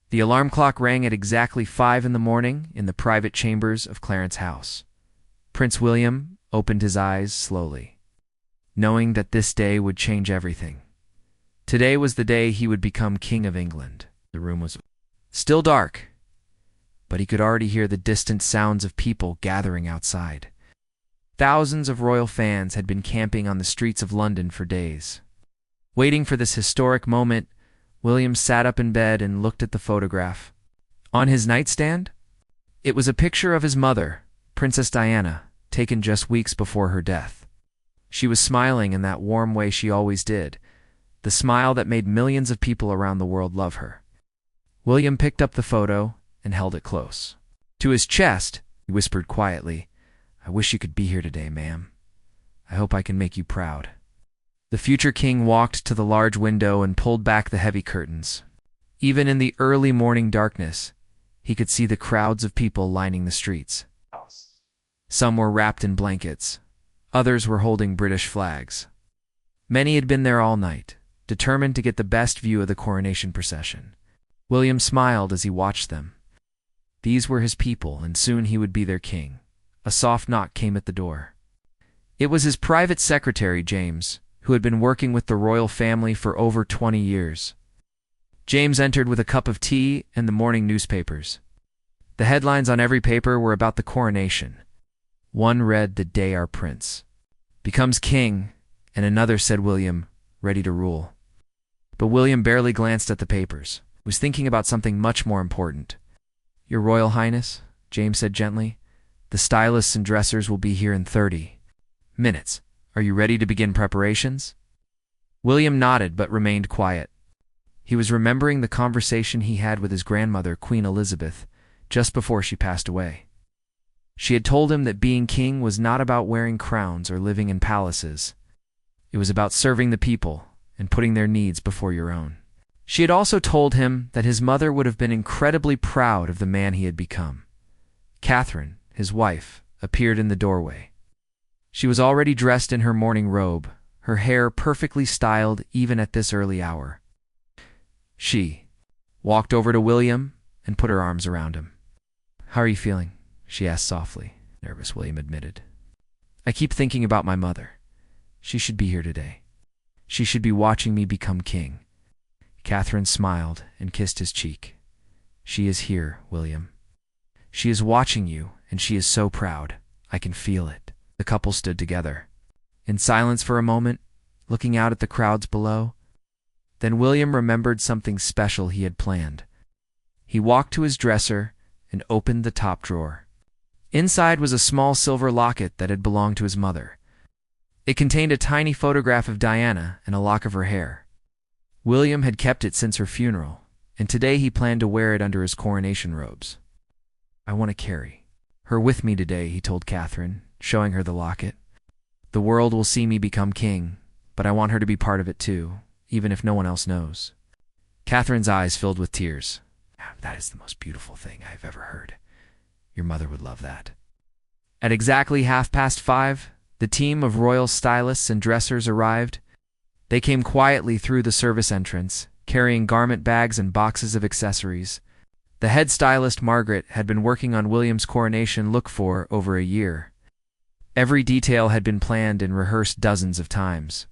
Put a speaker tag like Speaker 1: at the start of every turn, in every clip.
Speaker 1: The alarm clock rang at exactly 5 in the morning in the private chambers of Clarence House. Prince William opened his eyes slowly, knowing that this day would change everything. Today was the day he would become King of England. The room was still dark, but he could already hear the distant sounds of people gathering outside. Thousands of royal fans had been camping on the streets of London for days. Waiting for this historic moment, William sat up in bed and looked at the photograph. On his nightstand, it was a picture of his mother, Princess Diana, taken just weeks before her death. She was smiling in that warm way she always did, the smile that made millions of people around the world love her. William picked up the photo and held it close. To his chest, he whispered quietly, "I wish you could be here today, ma'am. I hope I can make you proud." The future king walked to the large window and pulled back the heavy curtains. Even in the early morning darkness, he could see the crowds of people lining the streets. Some were wrapped in blankets. Others were holding British flags. Many had been there all night, determined to get the best view of the coronation procession. William smiled as he watched them. These were his people, and soon he would be their king. A soft knock came at the door. It was his private secretary, James, who had been working with the royal family for over 20 years. James entered with a cup of tea and the morning newspapers. The headlines on every paper were about the coronation. One read, "The day our prince becomes king," and another said, "William, ready to rule." But William barely glanced at the papers. He was thinking about something much more important. "Your Royal Highness," James said gently, "the stylists and dressers will be here in 30 minutes. Are you ready to begin preparations?" William nodded but remained quiet. He was remembering the conversation he had with his grandmother, Queen Elizabeth, just before she passed away. She had told him that being king was not about wearing crowns or living in palaces. It was about serving the people and putting their needs before your own. She had also told him that his mother would have been incredibly proud of the man he had become. Catherine, his wife, appeared in the doorway. She was already dressed in her morning robe, her hair perfectly styled even at this early hour. She walked over to William and put her arms around him. "How are you feeling?" she asked softly. "Nervous," William admitted. "I keep thinking about my mother. She should be here today. She should be watching me become king." Catherine smiled and kissed his cheek. "She is here, William. She is watching you, and she is so proud. I can feel it." The couple stood together, in silence for a moment, looking out at the crowds below. Then William remembered something special he had planned. He walked to his dresser and opened the top drawer. Inside was a small silver locket that had belonged to his mother. It contained a tiny photograph of Diana and a lock of her hair. William had kept it since her funeral, and today he planned to wear it under his coronation robes. "I want to carry her with me today," he told Catherine, showing her the locket. "The world will see me become king, but I want her to be part of it too, even if no one else knows." Catherine's eyes filled with tears. "That is the most beautiful thing I have ever heard. Your mother would love that." At exactly 5:30, the team of royal stylists and dressers arrived. They came quietly through the service entrance, carrying garment bags and boxes of accessories. The head stylist, Margaret, had been working on William's coronation look for over a year. Every detail had been planned and rehearsed dozens of times.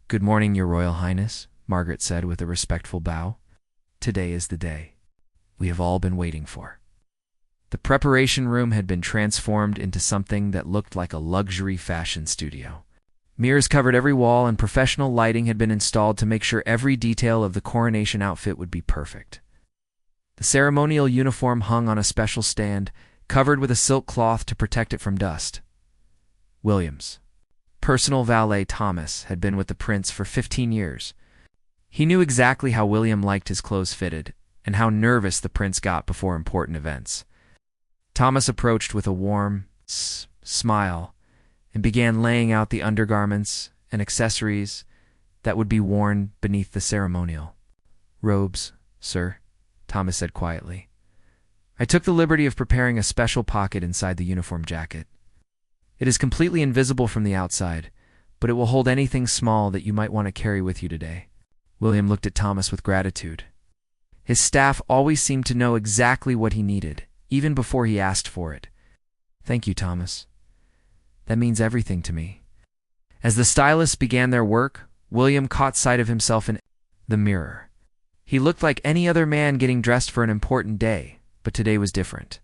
Speaker 1: "Good morning, Your Royal Highness," Margaret said with a respectful bow. "Today is the day we have all been waiting for." The preparation room had been transformed into something that looked like a luxury fashion studio. Mirrors covered every wall, and professional lighting had been installed to make sure every detail of the coronation outfit would be perfect. The ceremonial uniform hung on a special stand, covered with a silk cloth to protect it from dust. William's personal valet, Thomas, had been with the prince for 15 years. He knew exactly how William liked his clothes fitted and how nervous the prince got before important events. Thomas approached with a warm smile and began laying out the undergarments and accessories that would be worn beneath the ceremonial robes. "Sir," Thomas said quietly, "I took the liberty of preparing a special pocket inside the uniform jacket. It is completely invisible from the outside, but it will hold anything small that you might want to carry with you today." William looked at Thomas with gratitude. His staff always seemed to know exactly what he needed, even before he asked for it. "Thank you, Thomas. That means everything to me." As the stylists began their work, William caught sight of himself in the mirror. He looked like any other man getting dressed for an important day, but today was different.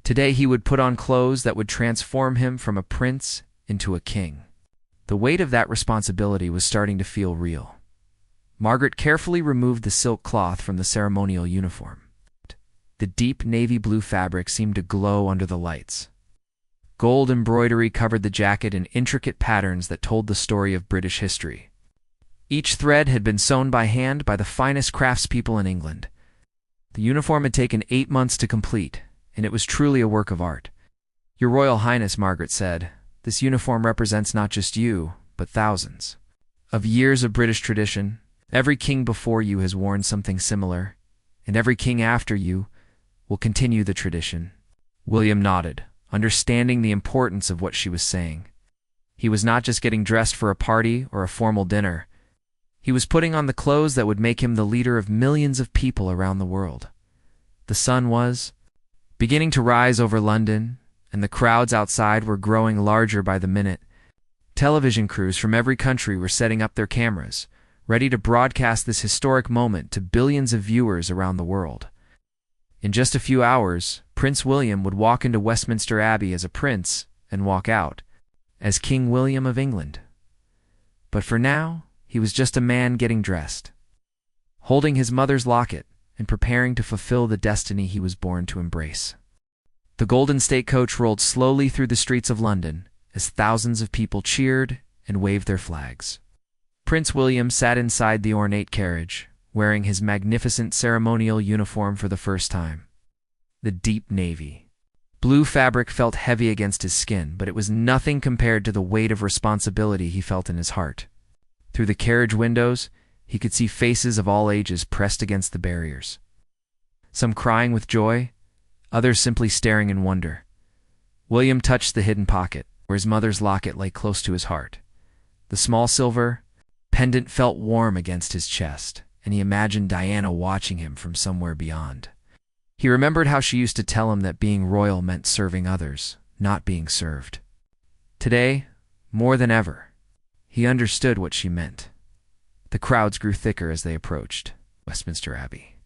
Speaker 1: Today he would put on clothes that would transform him from a prince into a king. The weight of that responsibility was starting to feel real. Margaret carefully removed the silk cloth from the ceremonial uniform. The deep navy blue fabric seemed to glow under the lights. Gold embroidery covered the jacket in intricate patterns that told the story of British history. Each thread had been sewn by hand by the finest craftspeople in England. The uniform had taken 8 months to complete, and it was truly a work of art. "Your Royal Highness," Margaret said, "this uniform represents not just you, but thousands of years of British tradition. Every king before you has worn something similar, and every king after you will continue the tradition." William nodded, understanding the importance of what she was saying. He was not just getting dressed for a party or a formal dinner. He was putting on the clothes that would make him the leader of millions of people around the world. The sun was beginning to rise over London, and the crowds outside were growing larger by the minute. Television crews from every country were setting up their cameras, ready to broadcast this historic moment to billions of viewers around the world. In just a few hours, Prince William would walk into Westminster Abbey as a prince and walk out as King William of England. But for now, he was just a man getting dressed, holding his mother's locket and preparing to fulfill the destiny he was born to embrace. The Golden State Coach rolled slowly through the streets of London as thousands of people cheered and waved their flags. Prince William sat inside the ornate carriage, wearing his magnificent ceremonial uniform for the first time. The deep navy blue fabric felt heavy against his skin, but it was nothing compared to the weight of responsibility he felt in his heart. Through the carriage windows, he could see faces of all ages pressed against the barriers. Some crying with joy, others simply staring in wonder. William touched the hidden pocket, where his mother's locket lay close to his heart. The small silver pendant felt warm against his chest, and he imagined Diana watching him from somewhere beyond. He remembered how she used to tell him that being royal meant serving others, not being served. Today, more than ever, he understood what she meant. The crowds grew thicker as they approached Westminster Abbey.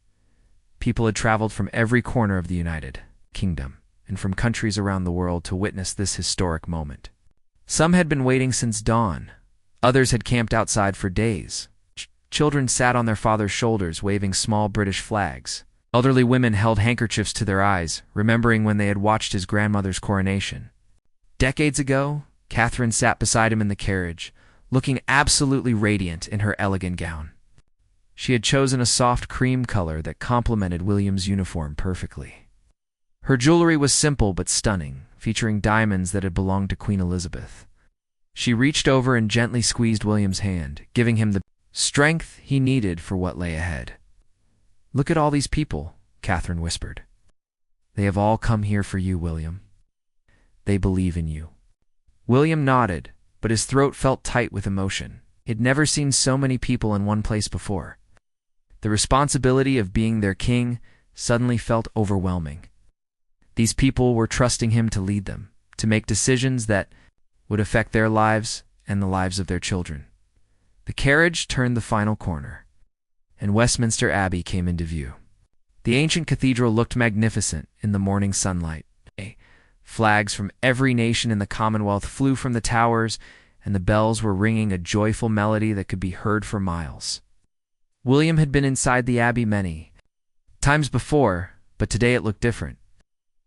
Speaker 1: People had traveled from every corner of the United Kingdom and from countries around the world to witness this historic moment. Some had been waiting since dawn. Others had camped outside for days. Children sat on their fathers' shoulders waving small British flags. Elderly women held handkerchiefs to their eyes, remembering when they had watched his grandmother's coronation. Decades ago, Catherine sat beside him in the carriage, looking absolutely radiant in her elegant gown. She had chosen a soft cream color that complemented William's uniform perfectly. Her jewelry was simple but stunning, featuring diamonds that had belonged to Queen Elizabeth. She reached over and gently squeezed William's hand, giving him the strength he needed for what lay ahead. "Look at all these people," Catherine whispered. "They have all come here for you, William. They believe in you." William nodded, but his throat felt tight with emotion. He'd never seen so many people in one place before. The responsibility of being their king suddenly felt overwhelming. These people were trusting him to lead them, to make decisions that would affect their lives and the lives of their children. The carriage turned the final corner, and Westminster Abbey came into view. The ancient cathedral looked magnificent in the morning sunlight. Flags from every nation in the Commonwealth flew from the towers, and the bells were ringing a joyful melody that could be heard for miles. William had been inside the Abbey many times before, but today it looked different.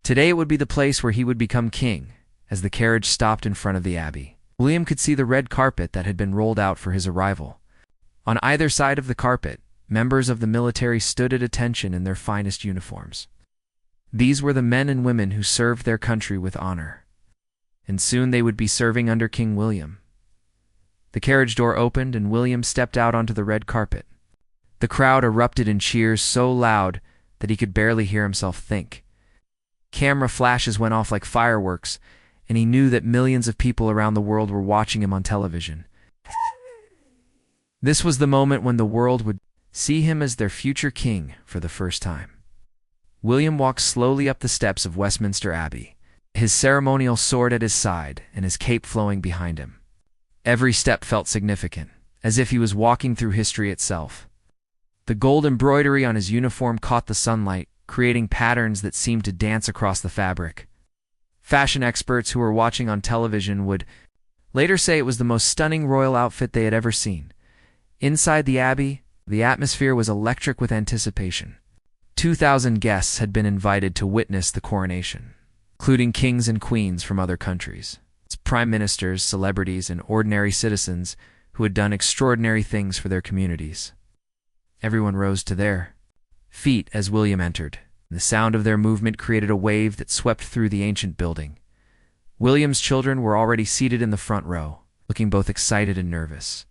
Speaker 1: Today it would be the place where he would become king. As the carriage stopped in front of the Abbey, William could see the red carpet that had been rolled out for his arrival. On either side of the carpet, members of the military stood at attention in their finest uniforms. These were the men and women who served their country with honor, and soon they would be serving under King William. The carriage door opened and William stepped out onto the red carpet. The crowd erupted in cheers so loud that he could barely hear himself think. Camera flashes went off like fireworks, and he knew that millions of people around the world were watching him on television. This was the moment when the world would see him as their future king for the first time. William walked slowly up the steps of Westminster Abbey, his ceremonial sword at his side and his cape flowing behind him. Every step felt significant, as if he was walking through history itself. The gold embroidery on his uniform caught the sunlight, creating patterns that seemed to dance across the fabric. Fashion experts who were watching on television would later say it was the most stunning royal outfit they had ever seen. Inside the Abbey, the atmosphere was electric with anticipation. 2,000 guests had been invited to witness the coronation, including kings and queens from other countries, prime ministers, celebrities, and ordinary citizens who had done extraordinary things for their communities. Everyone rose to their feet as William entered. The sound of their movement created a wave that swept through the ancient building. William's children were already seated in the front row, looking both excited and nervous.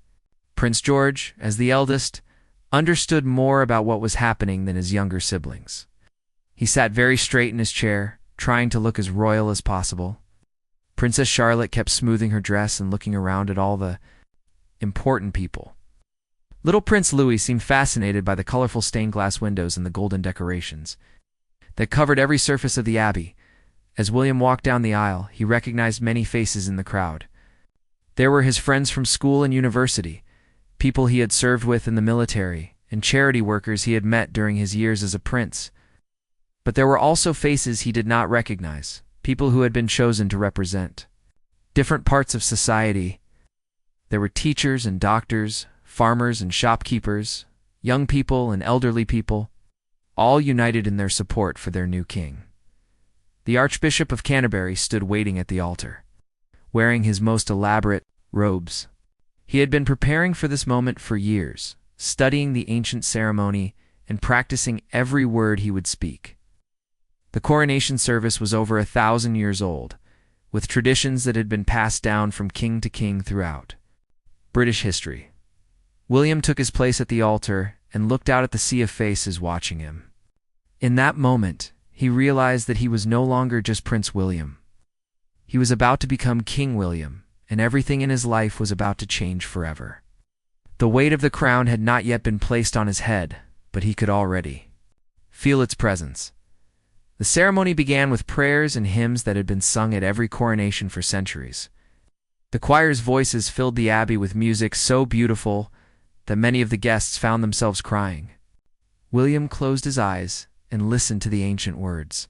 Speaker 1: Prince George, as the eldest, understood more about what was happening than his younger siblings. He sat very straight in his chair, trying to look as royal as possible. Princess Charlotte kept smoothing her dress and looking around at all the important people. Little Prince Louis seemed fascinated by the colorful stained glass windows and the golden decorations that covered every surface of the Abbey. As William walked down the aisle, he recognized many faces in the crowd. There were his friends from school and university, people he had served with in the military, and charity workers he had met during his years as a prince. But there were also faces he did not recognize, people who had been chosen to represent different parts of society. There were teachers and doctors, farmers and shopkeepers, young people and elderly people, all united in their support for their new king. The Archbishop of Canterbury stood waiting at the altar, wearing his most elaborate robes. He had been preparing for this moment for years, studying the ancient ceremony and practicing every word he would speak. The coronation service was over 1,000 years old, with traditions that had been passed down from king to king throughout British history. William took his place at the altar and looked out at the sea of faces watching him. In that moment, he realized that he was no longer just Prince William. He was about to become King William, and everything in his life was about to change forever. The weight of the crown had not yet been placed on his head, but he could already feel its presence. The ceremony began with prayers and hymns that had been sung at every coronation for centuries. The choir's voices filled the Abbey with music so beautiful that many of the guests found themselves crying. William closed his eyes and listened to the ancient words,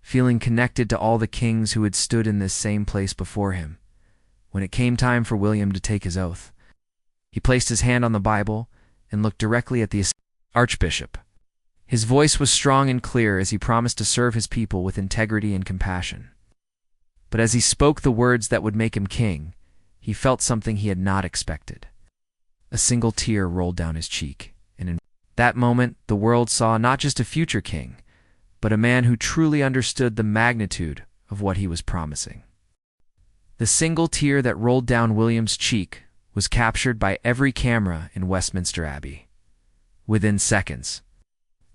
Speaker 1: feeling connected to all the kings who had stood in this same place before him. When it came time for William to take his oath, he placed his hand on the Bible and looked directly at the Archbishop. His voice was strong and clear as he promised to serve his people with integrity and compassion. But as he spoke the words that would make him king, he felt something he had not expected. A single tear rolled down his cheek, and in that moment the world saw not just a future king, but a man who truly understood the magnitude of what he was promising. The single tear that rolled down William's cheek was captured by every camera in Westminster Abbey. Within seconds,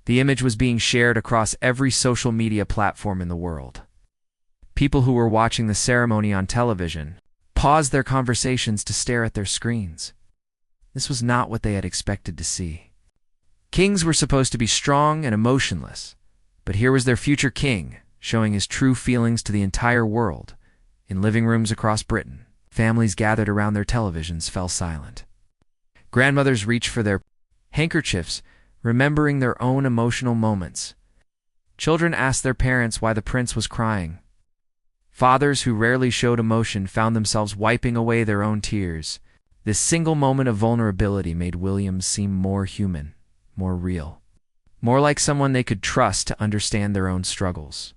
Speaker 1: the image was being shared across every social media platform in the world. People who were watching the ceremony on television paused their conversations to stare at their screens. This was not what they had expected to see. Kings were supposed to be strong and emotionless, but here was their future king, showing his true feelings to the entire world. In living rooms across Britain, families gathered around their televisions fell silent. Grandmothers reached for their handkerchiefs, remembering their own emotional moments. Children asked their parents why the prince was crying. Fathers who rarely showed emotion found themselves wiping away their own tears. This single moment of vulnerability made William seem more human, more real, more like someone they could trust to understand their own struggles.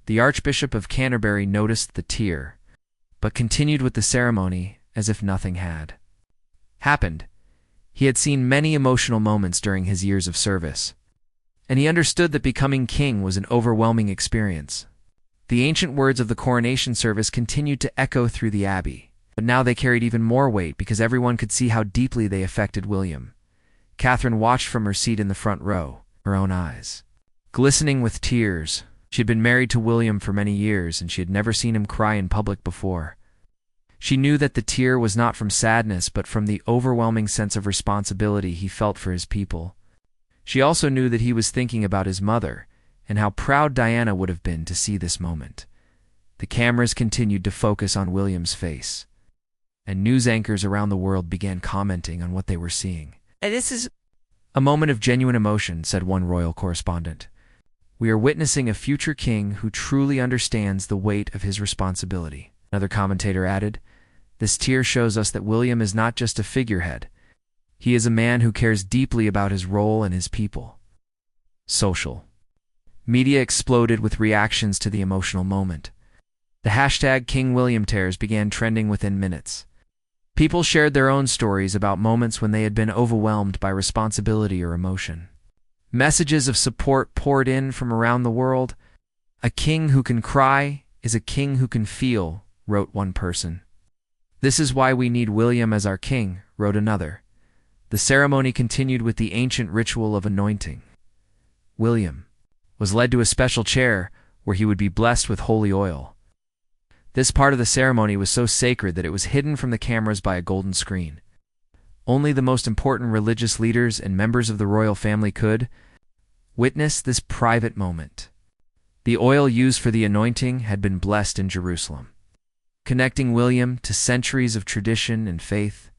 Speaker 1: The Archbishop of Canterbury noticed the tear, but continued with the ceremony as if nothing had happened. He had seen many emotional moments during his years of service, and he understood that becoming king was an overwhelming experience. The ancient words of the coronation service continued to echo through the Abbey, but now they carried even more weight because everyone could see how deeply they affected William. Catherine watched from her seat in the front row, her own eyes glistening with tears. She had been married to William for many years, and she had never seen him cry in public before. She knew that the tear was not from sadness but from the overwhelming sense of responsibility he felt for his people. She also knew that he was thinking about his mother and how proud Diana would have been to see this moment. The cameras continued to focus on William's face, and news anchors around the world began commenting on what they were seeing. "This is a moment of genuine emotion," said one royal correspondent. "We are witnessing a future king who truly understands the weight of his responsibility." Another commentator added, "This tear shows us that William is not just a figurehead. He is a man who cares deeply about his role and his people." Social media exploded with reactions to the emotional moment. The hashtag King William Tears began trending within minutes. People shared their own stories about moments when they had been overwhelmed by responsibility or emotion. Messages of support poured in from around the world. "A king who can cry is a king who can feel," wrote one person. "This is why we need William as our king," wrote another. The ceremony continued with the ancient ritual of anointing. William was led to a special chair where he would be blessed with holy oil. This part of the ceremony was so sacred that it was hidden from the cameras by a golden screen. Only the most important religious leaders and members of the royal family could witness this private moment. The oil used for the anointing had been blessed in Jerusalem, connecting William to centuries of tradition and faith.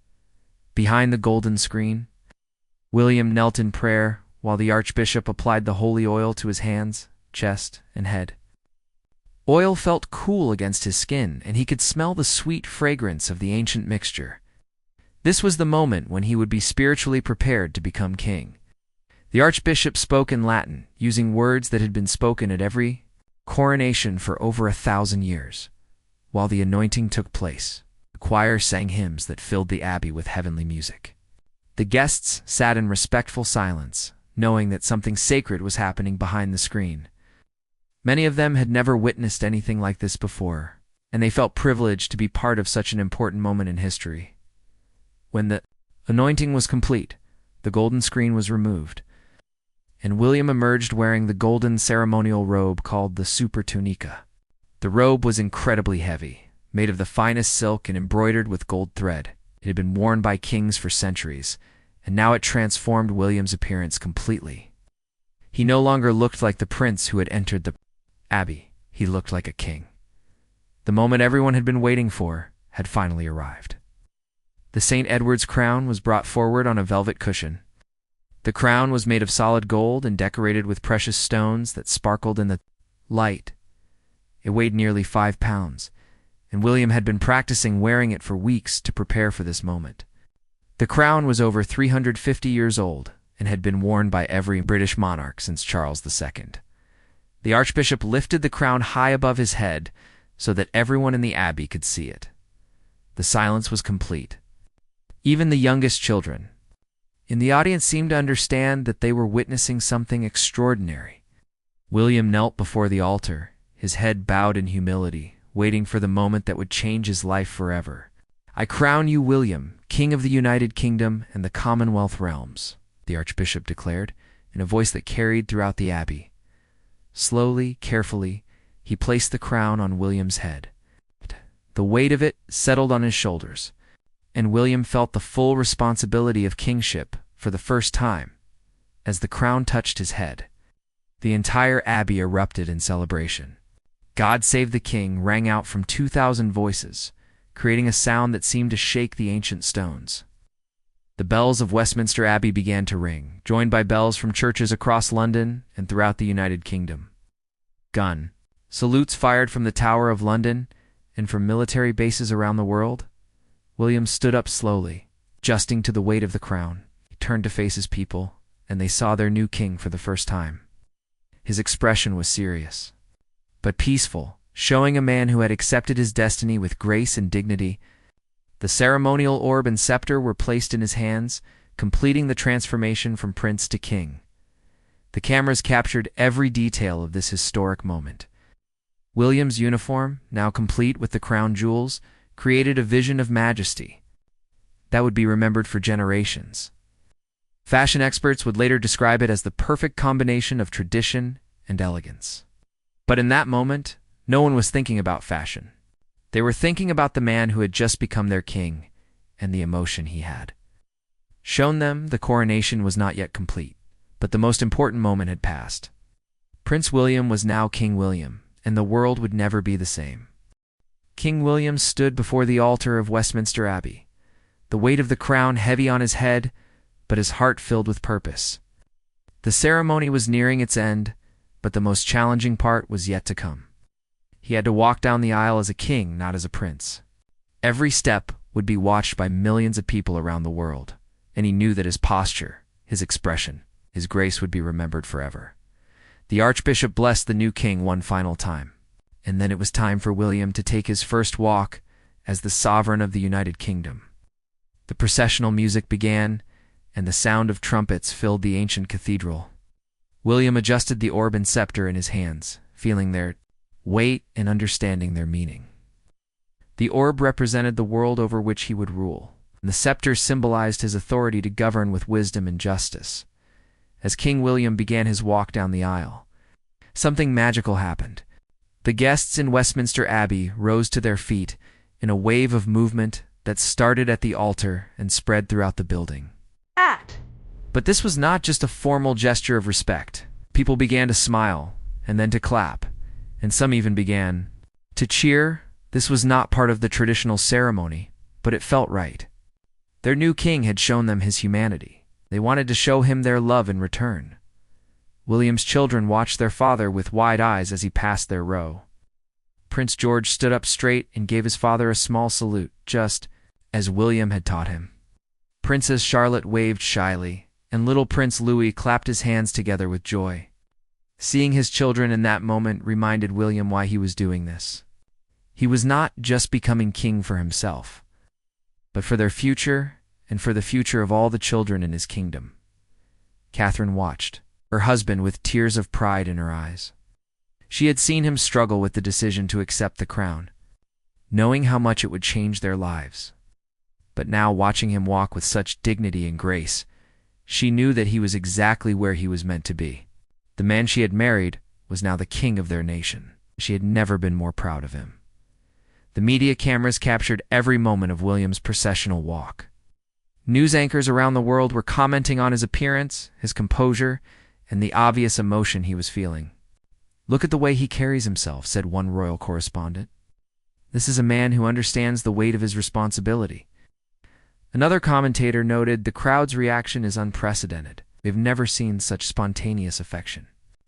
Speaker 1: Behind the golden screen, William knelt in prayer while the archbishop applied the holy oil to his hands, chest, and head. Oil felt cool against his skin, and he could smell the sweet fragrance of the ancient mixture. This was the moment when he would be spiritually prepared to become king. The archbishop spoke in Latin, using words that had been spoken at every coronation for over 1,000 years. While the anointing took place, the choir sang hymns that filled the abbey with heavenly music. The guests sat in respectful silence, knowing that something sacred was happening behind the screen. Many of them had never witnessed anything like this before, and they felt privileged to be part of such an important moment in history. When the anointing was complete, the golden screen was removed, and William emerged wearing the golden ceremonial robe called the super tunica. The robe was incredibly heavy, made of the finest silk and embroidered with gold thread. It had been worn by kings for centuries, and now it transformed William's appearance completely. He no longer looked like the prince who had entered the abbey. He looked like a king. The moment everyone had been waiting for had finally arrived. The St. Edward's crown was brought forward on a velvet cushion. The crown was made of solid gold and decorated with precious stones that sparkled in the light. It weighed nearly 5 pounds, and William had been practicing wearing it for weeks to prepare for this moment. The crown was over 350 years old and had been worn by every British monarch since Charles II. The archbishop lifted the crown high above his head so that everyone in the abbey could see it. The silence was complete. Even the youngest children in the audience seemed to understand that they were witnessing something extraordinary. William knelt before the altar, his head bowed in humility, waiting for the moment that would change his life forever. "I crown you, William, King of the United Kingdom and the Commonwealth realms," the archbishop declared, in a voice that carried throughout the abbey. Slowly, carefully, he placed the crown on William's head. The weight of it settled on his shoulders, and William felt the full responsibility of kingship for the first time. As the crown touched his head, the entire abbey erupted in celebration. "God Save the King" rang out from 2,000 voices, creating a sound that seemed to shake the ancient stones. The bells of Westminster Abbey began to ring, joined by bells from churches across London and throughout the United Kingdom. Gun salutes fired from the Tower of London and from military bases around the world. William stood up slowly, adjusting to the weight of the crown. He turned to face his people, and they saw their new king for the first time. His expression was serious, but peaceful, showing a man who had accepted his destiny with grace and dignity. The ceremonial orb and scepter were placed in his hands, completing the transformation from prince to king. The cameras captured every detail of this historic moment. William's uniform, now complete with the crown jewels, created a vision of majesty that would be remembered for generations. Fashion experts would later describe it as the perfect combination of tradition and elegance. But in that moment, no one was thinking about fashion. They were thinking about the man who had just become their king and the emotion he had shown them. The coronation was not yet complete, but the most important moment had passed. Prince William was now King William, and the world would never be the same. King William stood before the altar of Westminster Abbey, the weight of the crown heavy on his head, but his heart filled with purpose. The ceremony was nearing its end, but the most challenging part was yet to come. He had to walk down the aisle as a king, not as a prince. Every step would be watched by millions of people around the world, and he knew that his posture, his expression, his grace would be remembered forever. The Archbishop blessed the new king one final time, and then it was time for William to take his first walk as the sovereign of the United Kingdom. The processional music began, and the sound of trumpets filled the ancient cathedral. William adjusted the orb and scepter in his hands, feeling their weight and understanding their meaning. The orb represented the world over which he would rule, and the scepter symbolized his authority to govern with wisdom and justice. As King William began his walk down the aisle, something magical happened. The guests in Westminster Abbey rose to their feet in a wave of movement that started at the altar and spread throughout the building. But this was not just a formal gesture of respect. People began to smile, and then to clap, and some even began to cheer. This was not part of the traditional ceremony, but it felt right. Their new king had shown them his humanity. They wanted to show him their love in return. William's children watched their father with wide eyes as he passed their row. Prince George stood up straight and gave his father a small salute, just as William had taught him. Princess Charlotte waved shyly, and little Prince Louis clapped his hands together with joy. Seeing his children in that moment reminded William why he was doing this. He was not just becoming king for himself, but for their future and for the future of all the children in his kingdom. Catherine watched, her husband with tears of pride in her eyes. She had seen him struggle with the decision to accept the crown, knowing how much it would change their lives. But now, watching him walk with such dignity and grace, she knew that he was exactly where he was meant to be. The man she had married was now the king of their nation. She had never been more proud of him. The media cameras captured every moment of William's processional walk. News anchors around the world were commenting on his appearance, his composure, and the obvious emotion he was feeling. "Look at the way he carries himself," said one royal correspondent. "This is a man who understands the weight of his responsibility." Another commentator noted, "The crowd's reaction is unprecedented. We've never seen such spontaneous affection."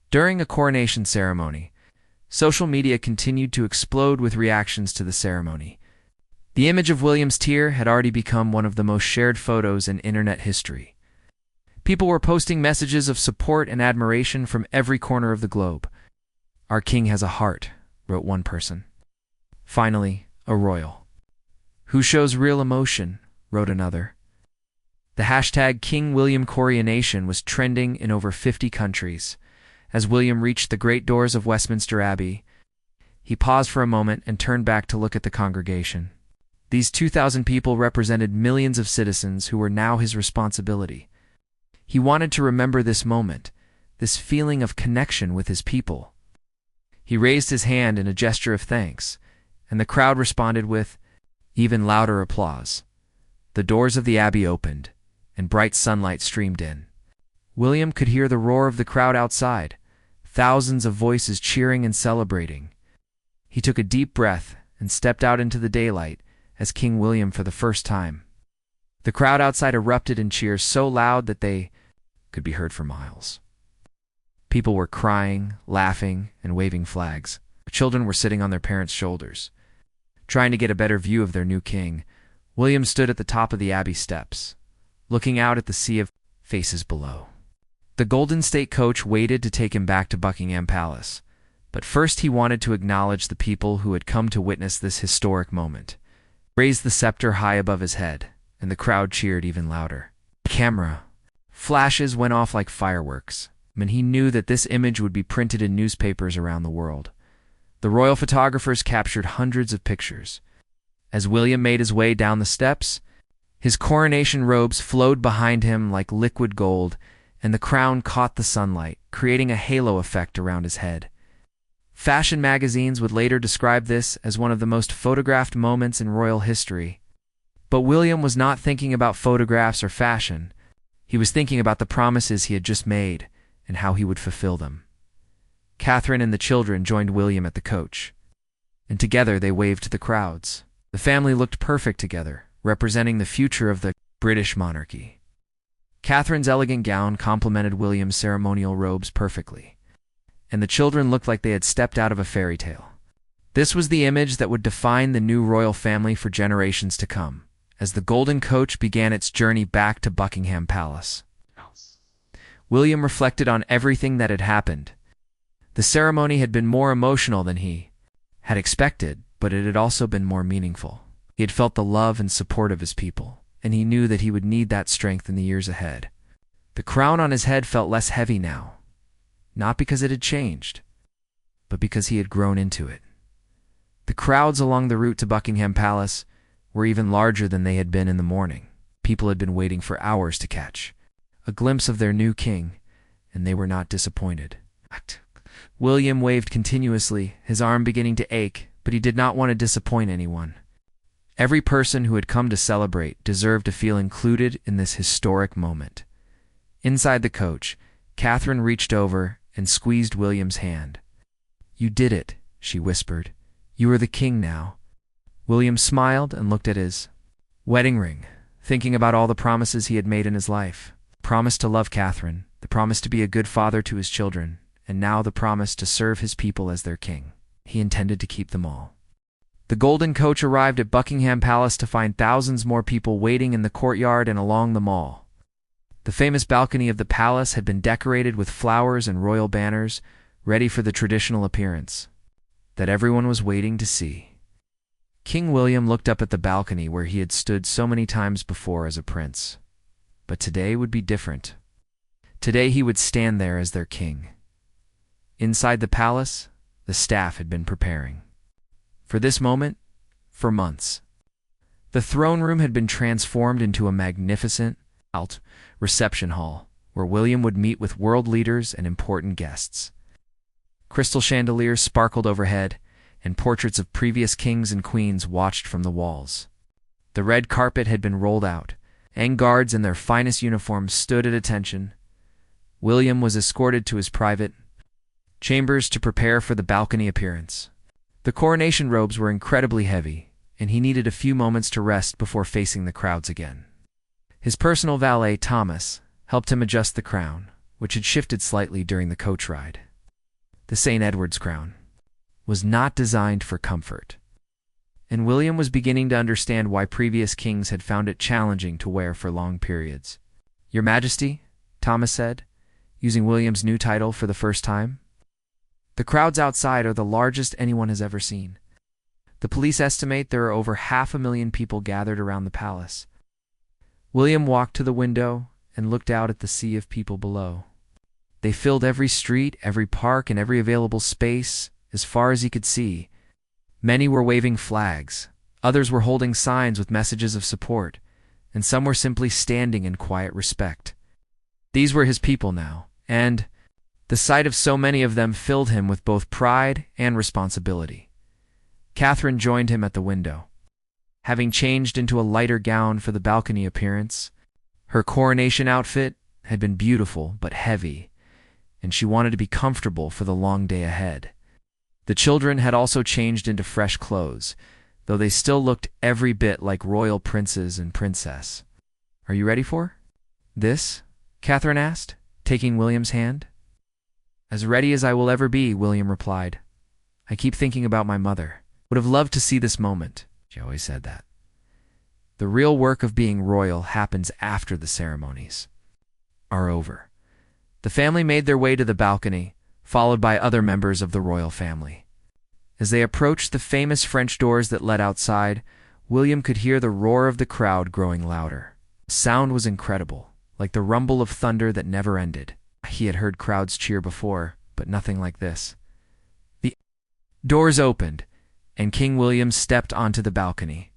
Speaker 1: During a coronation ceremony, social media continued to explode with reactions to the ceremony. The image of William's tear had already become one of the most shared photos in internet history. People were posting messages of support and admiration from every corner of the globe. "Our king has a heart," wrote one person. "Finally, a royal who shows real emotion," wrote another. The hashtag King William Coronation was trending in over 50 countries. As William reached the great doors of Westminster Abbey, he paused for a moment and turned back to look at the congregation. These 2,000 people represented millions of citizens who were now his responsibility. He wanted to remember this moment, this feeling of connection with his people. He raised his hand in a gesture of thanks, and the crowd responded with even louder applause. The doors of the abbey opened, and bright sunlight streamed in. William could hear the roar of the crowd outside, thousands of voices cheering and celebrating. He took a deep breath and stepped out into the daylight as King William for the first time. The crowd outside erupted in cheers so loud that they could be heard for miles. People were crying, laughing, and waving flags. Children were sitting on their parents' shoulders. Trying to get a better view of their new king, William stood at the top of the abbey steps, looking out at the sea of faces below. The Golden State coach waited to take him back to Buckingham Palace, but first he wanted to acknowledge the people who had come to witness this historic moment. He raised the scepter high above his head, and the crowd cheered even louder. Camera flashes went off like fireworks, and he knew that this image would be printed in newspapers around the world. The royal photographers captured hundreds of pictures. As William made his way down the steps, his coronation robes flowed behind him like liquid gold, and the crown caught the sunlight, creating a halo effect around his head. Fashion magazines would later describe this as one of the most photographed moments in royal history. But William was not thinking about photographs or fashion. He was thinking about the promises he had just made and how he would fulfill them. Catherine and the children joined William at the coach, and together they waved to the crowds. The family looked perfect together, representing the future of the British monarchy. Catherine's elegant gown complemented William's ceremonial robes perfectly, and the children looked like they had stepped out of a fairy tale. This was the image that would define the new royal family for generations to come, as the golden coach began its journey back to Buckingham Palace. William reflected on everything that had happened. The ceremony had been more emotional than he had expected, but it had also been more meaningful. He had felt the love and support of his people, and he knew that he would need that strength in the years ahead. The crown on his head felt less heavy now, not because it had changed, but because he had grown into it. The crowds along the route to Buckingham Palace were even larger than they had been in the morning. People had been waiting for hours to catch a glimpse of their new king, and they were not disappointed. William waved continuously, his arm beginning to ache, but he did not want to disappoint anyone. Every person who had come to celebrate deserved to feel included in this historic moment. Inside the coach, Catherine reached over and squeezed William's hand. "You did it," she whispered. "You are the king now." William smiled and looked at his wedding ring, thinking about all the promises he had made in his life. The promise to love Catherine, the promise to be a good father to his children, and now the promise to serve his people as their king. He intended to keep them all. The golden coach arrived at Buckingham Palace to find thousands more people waiting in the courtyard and along the mall. The famous balcony of the palace had been decorated with flowers and royal banners, ready for the traditional appearance that everyone was waiting to see. King William looked up at the balcony where he had stood so many times before as a prince. But today would be different. Today he would stand there as their king. Inside the palace, the staff had been preparing for this moment for months. The throne room had been transformed into a magnificent reception hall where William would meet with world leaders and important guests. Crystal chandeliers sparkled overhead, and portraits of previous kings and queens watched from the walls. The red carpet had been rolled out, and guards in their finest uniforms stood at attention. William was escorted to his private chambers to prepare for the balcony appearance. The coronation robes were incredibly heavy, and he needed a few moments to rest before facing the crowds again. His personal valet, Thomas, helped him adjust the crown, which had shifted slightly during the coach ride. The St. Edward's crown was not designed for comfort, and William was beginning to understand why previous kings had found it challenging to wear for long periods. "Your Majesty," Thomas said, using William's new title for the first time. The crowds outside are the largest anyone has ever seen. The police estimate there are over 500,000 people gathered around the palace. William walked to the window and looked out at the sea of people below. They filled every street, every park, and every available space as far as he could see. Many were waving flags, others were holding signs with messages of support, and some were simply standing in quiet respect. These were his people now, and the sight of so many of them filled him with both pride and responsibility. Catherine joined him at the window. Having changed into a lighter gown for the balcony appearance, her coronation outfit had been beautiful but heavy, and she wanted to be comfortable for the long day ahead. The children had also changed into fresh clothes, though they still looked every bit like royal princes and princess. "Are you ready for this?" Catherine asked, taking William's hand. "As ready as I will ever be," William replied. "I keep thinking about my mother. Would have loved to see this moment." She always said that. The real work of being royal happens after the ceremonies are over. The family made their way to the balcony, followed by other members of the royal family. As they approached the famous French doors that led outside, William could hear the roar of the crowd growing louder. The sound was incredible, like the rumble of thunder that never ended. He had heard crowds cheer before, but nothing like this. The doors opened, and King William stepped onto the balcony.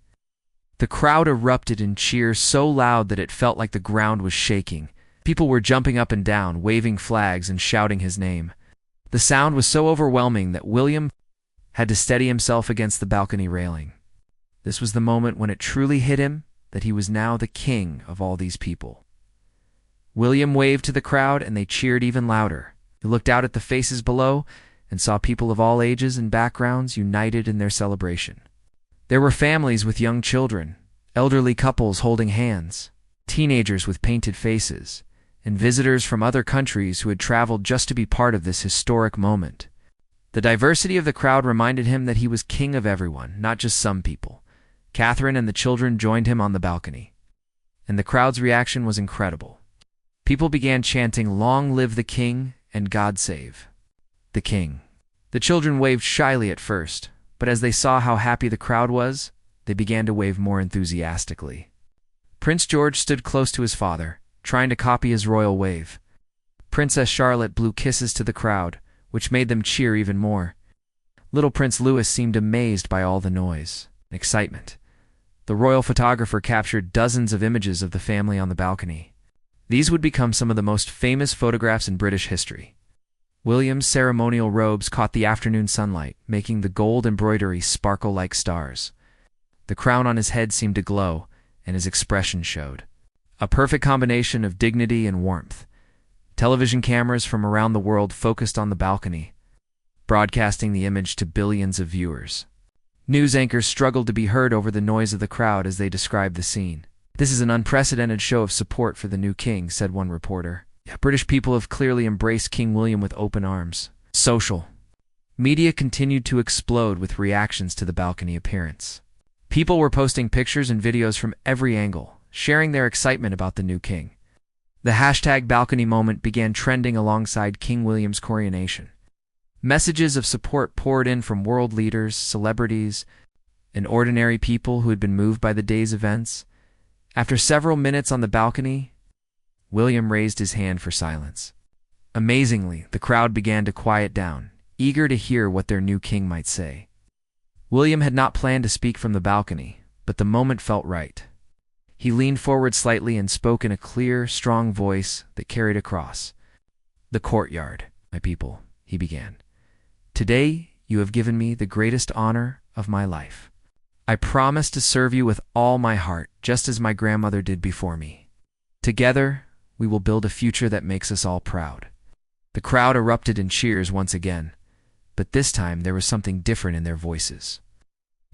Speaker 1: The crowd erupted in cheers so loud that it felt like the ground was shaking. People were jumping up and down, waving flags and shouting his name. The The sound was so overwhelming that William had to steady himself against the balcony railing. This was the moment when it truly hit him that he was now the king of all these people. William waved to the crowd, and they cheered even louder. He looked out at the faces below and saw people of all ages and backgrounds united in their celebration. There were families with young children, elderly couples holding hands, teenagers with painted faces, and visitors from other countries who had traveled just to be part of this historic moment. The diversity of the crowd reminded him that he was king of everyone, not just some people. Catherine and the children joined him on the balcony, and the crowd's reaction was incredible. People began chanting, "Long live the king and God save the king." The children waved shyly at first, but as they saw how happy the crowd was, they began to wave more enthusiastically. Prince George stood close to his father, trying to copy his royal wave. Princess Charlotte blew kisses to the crowd, which made them cheer even more. Little Prince Louis seemed amazed by all the noise and excitement. The royal photographer captured dozens of images of the family on the balcony. These would become some of the most famous photographs in British history. William's ceremonial robes caught the afternoon sunlight, making the gold embroidery sparkle like stars. The crown on his head seemed to glow, and his expression showed. A perfect combination of dignity and warmth. Television cameras from around the world focused on the balcony, broadcasting the image to billions of viewers. News anchors struggled to be heard over the noise of the crowd as they described the scene. "This is an unprecedented show of support for the new king," said one reporter. "British people have clearly embraced King William with open arms." Social media continued to explode with reactions to the balcony appearance. People were posting pictures and videos from every angle, sharing their excitement about the new king. The hashtag balcony moment began trending alongside King William's coronation. Messages of support poured in from world leaders, celebrities, and ordinary people who had been moved by the day's events. After several minutes on the balcony, William raised his hand for silence. Amazingly, the crowd began to quiet down, eager to hear what their new king might say. William had not planned to speak from the balcony, but the moment felt right. He leaned forward slightly and spoke in a clear, strong voice that carried across. "The courtyard, my people," he began. "Today you have given me the greatest honor of my life. I promise to serve you with all my heart, just as my grandmother did before me. Together, we will build a future that makes us all proud." The crowd erupted in cheers once again, but this time there was something different in their voices.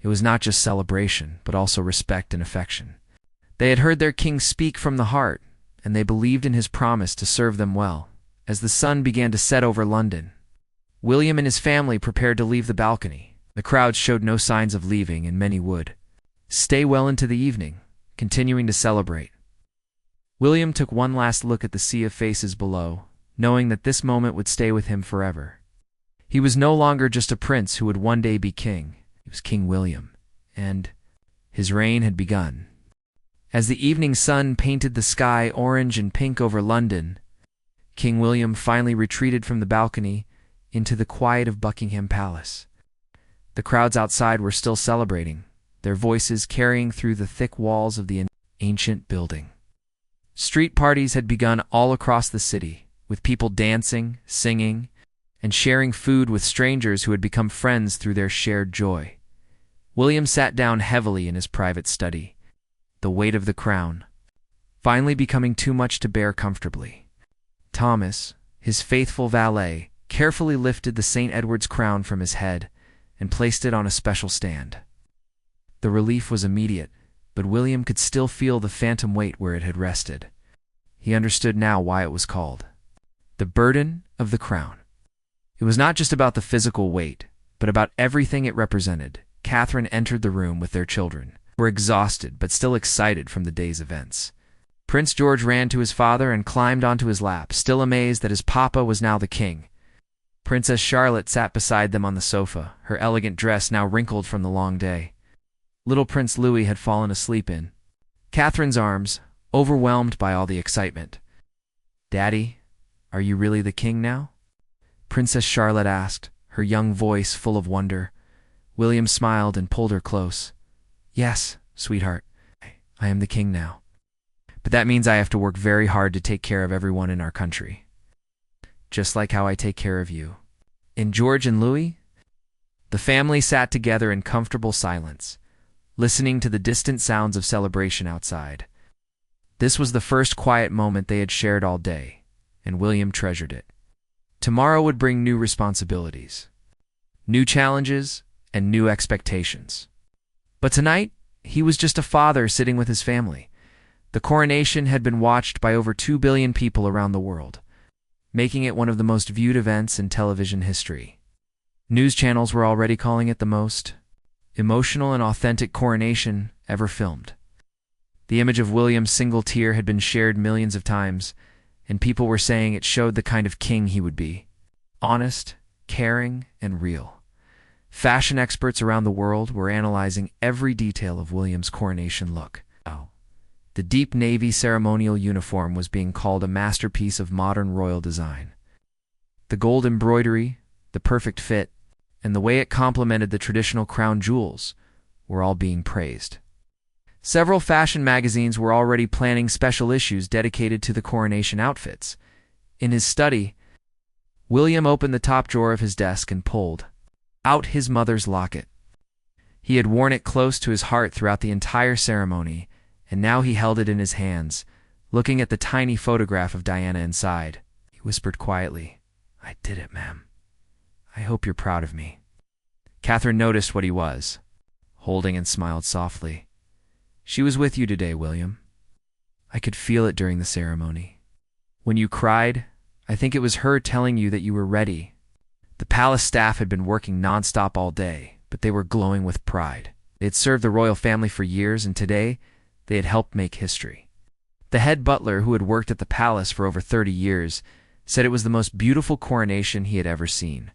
Speaker 1: It was not just celebration, but also respect and affection. They had heard their king speak from the heart, and they believed in his promise to serve them well. As the sun began to set over London, William and his family prepared to leave the balcony. The crowd showed no signs of leaving, and many would stay well into the evening, continuing to celebrate. William took one last look at the sea of faces below, knowing that this moment would stay with him forever. He was no longer just a prince who would one day be king. He was King William, and his reign had begun. As the evening sun painted the sky orange and pink over London, King William finally retreated from the balcony into the quiet of Buckingham Palace. The crowds outside were still celebrating, their voices carrying through the thick walls of the ancient building. Street parties had begun all across the city, with people dancing, singing, and sharing food with strangers who had become friends through their shared joy. William sat down heavily in his private study, the weight of the crown finally becoming too much to bear comfortably. Thomas, his faithful valet, carefully lifted the St. Edward's crown from his head and placed it on a special stand. The relief was immediate, but William could still feel the phantom weight where it had rested. He understood now why it was called the burden of the crown. It was not just about the physical weight, but about everything it represented. Catherine entered the room with their children, who were exhausted but still excited from the day's events. Prince George ran to his father and climbed onto his lap, still amazed that his papa was now the king. Princess Charlotte sat beside them on the sofa, her elegant dress now wrinkled from the long day. Little Prince Louis had fallen asleep in Catherine's arms, overwhelmed by all the excitement. "Daddy, are you really the king now?" Princess Charlotte asked, her young voice full of wonder. William smiled and pulled her close. "Yes, sweetheart, I am the king now. But that means I have to work very hard to take care of everyone in our country. Just like how I take care of you." In George and Louis, the family sat together in comfortable silence, listening to the distant sounds of celebration outside. This was the first quiet moment they had shared all day, and William treasured it. Tomorrow would bring new responsibilities, new challenges, and new expectations. But tonight, he was just a father sitting with his family. The coronation had been watched by over 2 billion people around the world, making it one of the most viewed events in television history. News channels were already calling it the most emotional and authentic coronation ever filmed. The image of William's single tear had been shared millions of times, and people were saying it showed the kind of king he would be: honest, caring, and real. Fashion experts around the world were analyzing every detail of William's coronation look. The deep navy ceremonial uniform was being called a masterpiece of modern royal design. The gold embroidery, the perfect fit, and the way it complemented the traditional crown jewels were all being praised. Several fashion magazines were already planning special issues dedicated to the coronation outfits. In his study, William opened the top drawer of his desk and pulled out his mother's locket. He had worn it close to his heart throughout the entire ceremony, and now he held it in his hands, looking at the tiny photograph of Diana inside. He whispered quietly, "I did it, ma'am. I hope you're proud of me." Catherine noticed what he was holding and smiled softly. "She was with you today, William. I could feel it during the ceremony. When you cried, I think it was her telling you that you were ready." The palace staff had been working nonstop all day, but they were glowing with pride. They had served the royal family for years, and today they had helped make history. The head butler, who had worked at the palace for over 30 years, said it was the most beautiful coronation he had ever seen.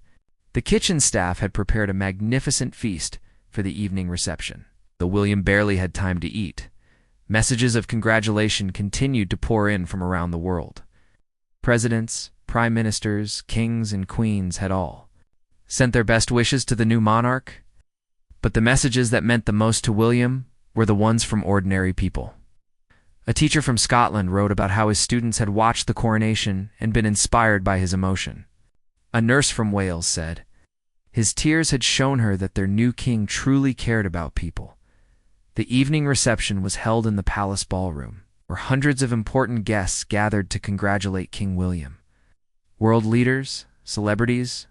Speaker 1: The kitchen staff had prepared a magnificent feast for the evening reception. Though William barely had time to eat, messages of congratulation continued to pour in from around the world. Presidents, prime ministers, kings, and queens had all sent their best wishes to the new monarch, but the messages that meant the most to William were the ones from ordinary people. A teacher from Scotland wrote about how his students had watched the coronation and been inspired by his emotion. A nurse from Wales said, "His tears had shown her that their new king truly cared about people." The evening reception was held in the palace ballroom, where hundreds of important guests gathered to congratulate King William. World leaders, celebrities,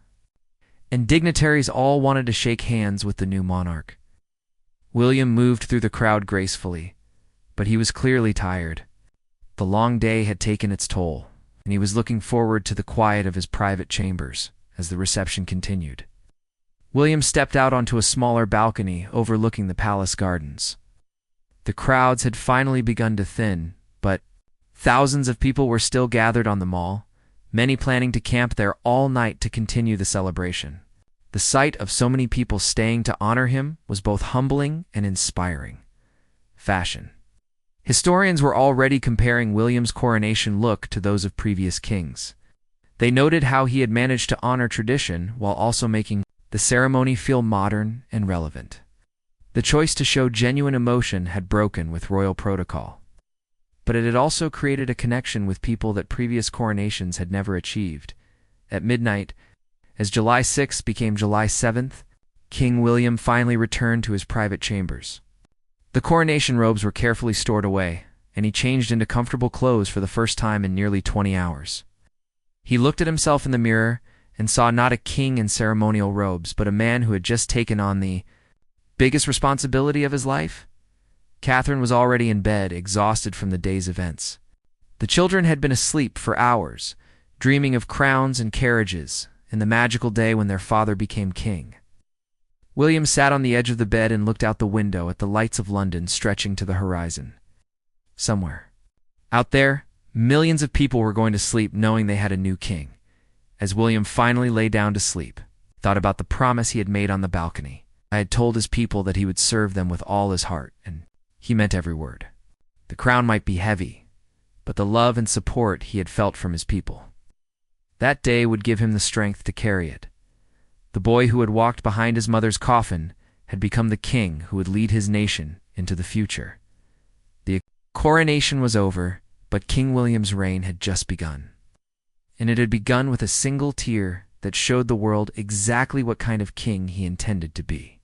Speaker 1: and dignitaries all wanted to shake hands with the new monarch. William moved through the crowd gracefully, but he was clearly tired. The long day had taken its toll, and he was looking forward to the quiet of his private chambers as the reception continued. William stepped out onto a smaller balcony overlooking the palace gardens. The crowds had finally begun to thin, but thousands of people were still gathered on the mall, many planning to camp there all night to continue the celebration. The sight of so many people staying to honor him was both humbling and inspiring. Fashion. Historians were already comparing William's coronation look to those of previous kings. They noted how he had managed to honor tradition while also making the ceremony feel modern and relevant. The choice to show genuine emotion had broken with royal protocol, but it had also created a connection with people that previous coronations had never achieved. At midnight, as July 6th became July 7th, King William finally returned to his private chambers. The coronation robes were carefully stored away, and he changed into comfortable clothes for the first time in nearly 20 hours. He looked at himself in the mirror and saw not a king in ceremonial robes, but a man who had just taken on the biggest responsibility of his life. Catherine was already in bed, exhausted from the day's events. The children had been asleep for hours, dreaming of crowns and carriages, and the magical day when their father became king. William sat on the edge of the bed and looked out the window at the lights of London stretching to the horizon. Somewhere out there, millions of people were going to sleep knowing they had a new king. As William finally lay down to sleep, he thought about the promise he had made on the balcony. I had told his people that he would serve them with all his heart, and he meant every word. The crown might be heavy, but the love and support he had felt from his people, that day would give him the strength to carry it. The boy who had walked behind his mother's coffin had become the king who would lead his nation into the future. The coronation was over, but King William's reign had just begun. And it had begun with a single tear that that showed the world exactly what kind of king he intended to be.